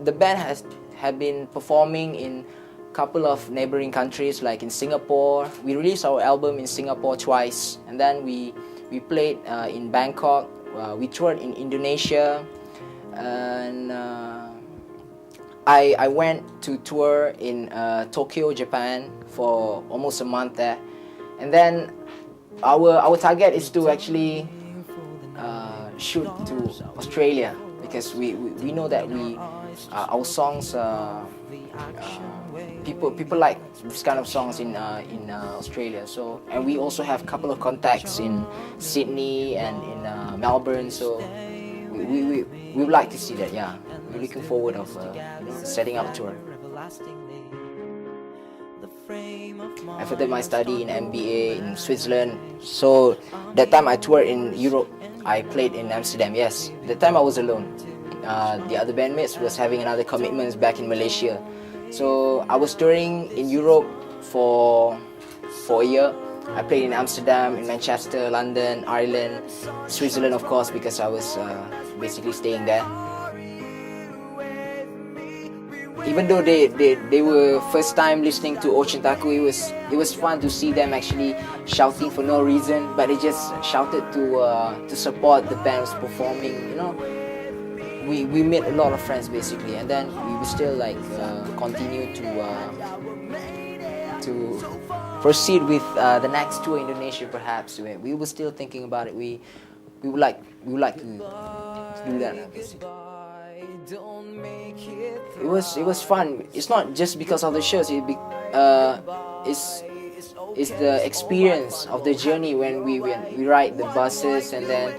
the band had been performing in a couple of neighboring countries, like in Singapore. We released our album in Singapore twice, and then we played in Bangkok. We toured in Indonesia, and I went to tour in Tokyo, Japan for almost a month there. And then our target is to actually shoot to Australia, because we know that our songs people like this kind of songs in Australia. So, and we also have a couple of contacts in Sydney and in Melbourne. So we would like to see that. Yeah, we're looking forward of setting up a tour. After that, my study in MBA in Switzerland. So that time I toured in Europe. I played in Amsterdam. Yes, that time I was alone. The other bandmates was having another commitments back in Malaysia. So I was touring in Europe for a year. I played in Amsterdam, in Manchester, London, Ireland, Switzerland, of course, because I was basically staying there. Even though they were first time listening to Chentaku, it was fun to see them actually shouting for no reason, but they just shouted to support the bands performing. You know, we made a lot of friends basically, and then we will still like continue to proceed with the next tour in Indonesia. Perhaps we were still thinking about it. We would like to do that basically. It was fun. It's not just because of the shows. It's the experience of the journey when we ride the buses, and then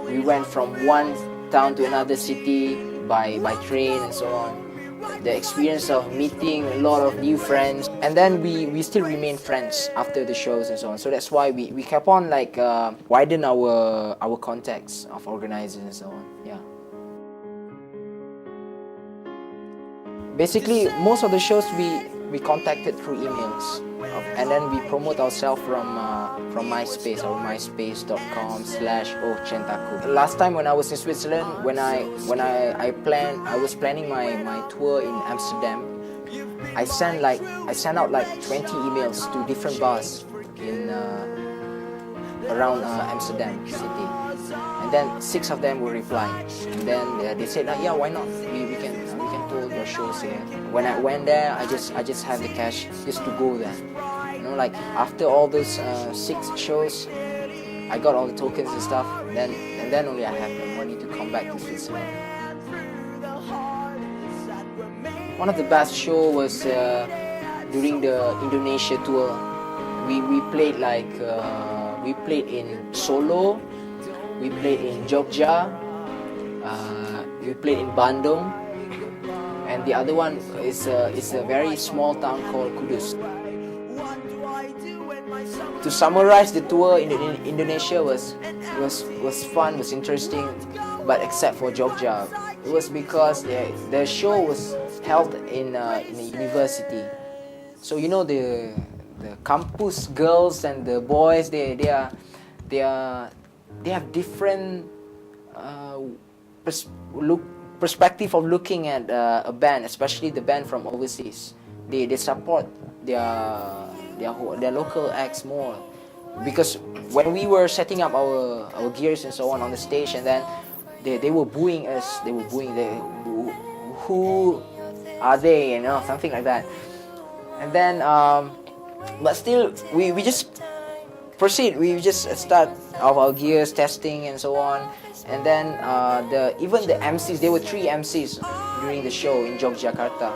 we went from one town to another city by train and so on. The experience of meeting a lot of new friends, and then we still remain friends after the shows and so on. So that's why we kept on like widen our contacts of organizers and so on. Yeah. Basically, most of the shows we contacted through emails, and then we promote ourselves from MySpace, or myspace.com/Chentaku. Last time when I was in Switzerland, when I was planning my tour in Amsterdam, I sent out like 20 emails to different bars in around Amsterdam city, and then 6 of them will reply, and then they said, yeah, why not? We can hold your shows here. When I went there, I just have the cash just to go there. You know, like after all those 6 shows, I got all the tokens and stuff. And then only I have the money to come back to Switzerland. One of the best show was during the Indonesia tour. We played like we played in Solo, we played in Jogja, we played in Bandung. And the other one is a very small town called Kudus. To summarize, the tour in Indonesia was fun, was interesting, but except for Jogja, it was because the show was held in a university. So you know the campus girls and the boys, they have different perspective of looking at a band, especially the band from overseas. They support their local acts more, because when we were setting up our gears and so on the stage, and then they were booing us. They were booing who are they, you know, something like that. And then but still we just proceed. We just start our gears testing and so on. And then even the MCs, there were 3 MCs during the show in Yogyakarta.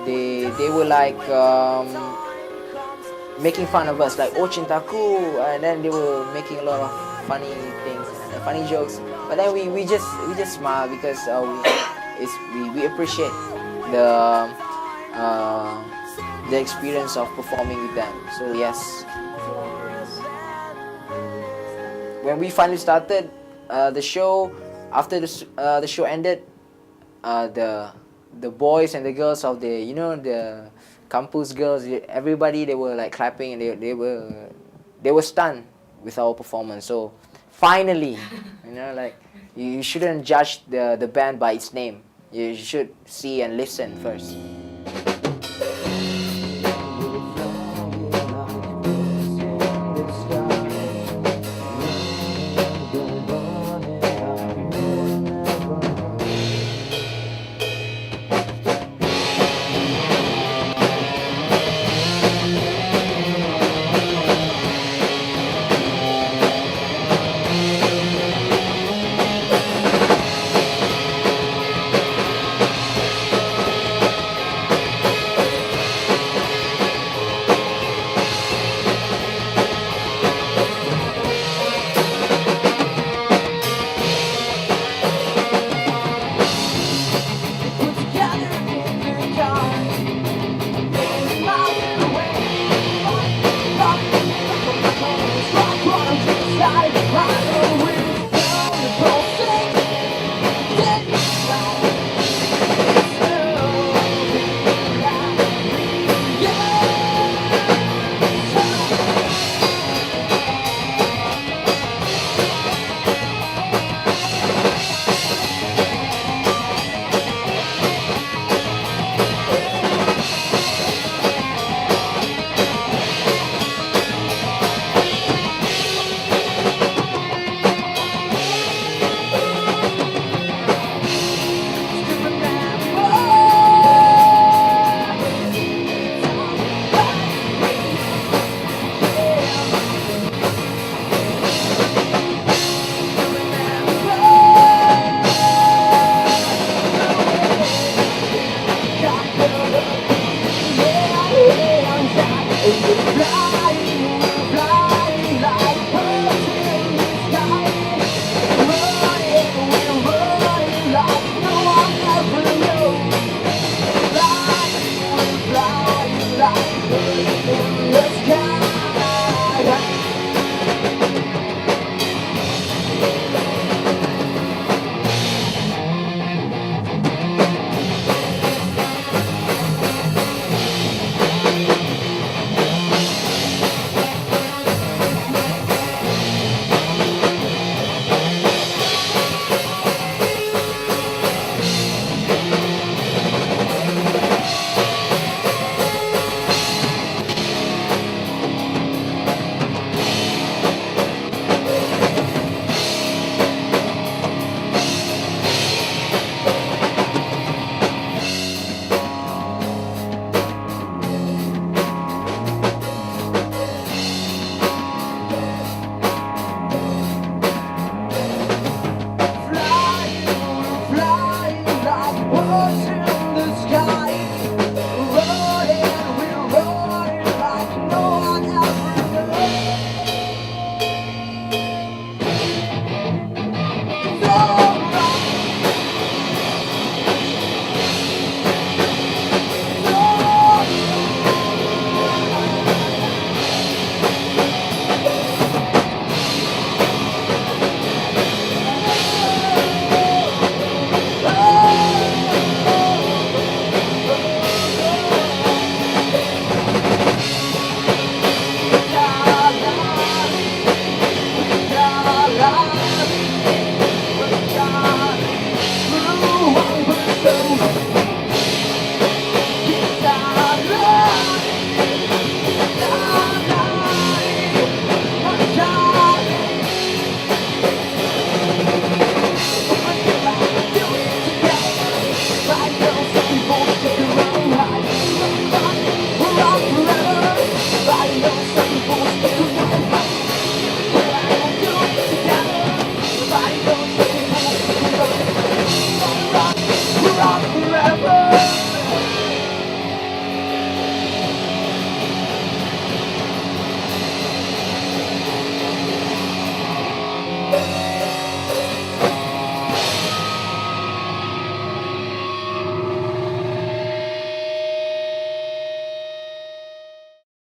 They were like making fun of us, like Chentaku, and then they were making a lot of funny things, funny jokes. But then we just smile, because we appreciate the experience of performing with them. So yes, when we finally started the show, after the show ended, the boys and the girls of the campus girls, everybody, they were like clapping, and they were stunned with our performance. So finally, like You shouldn't judge the band by its name. You should see and listen first.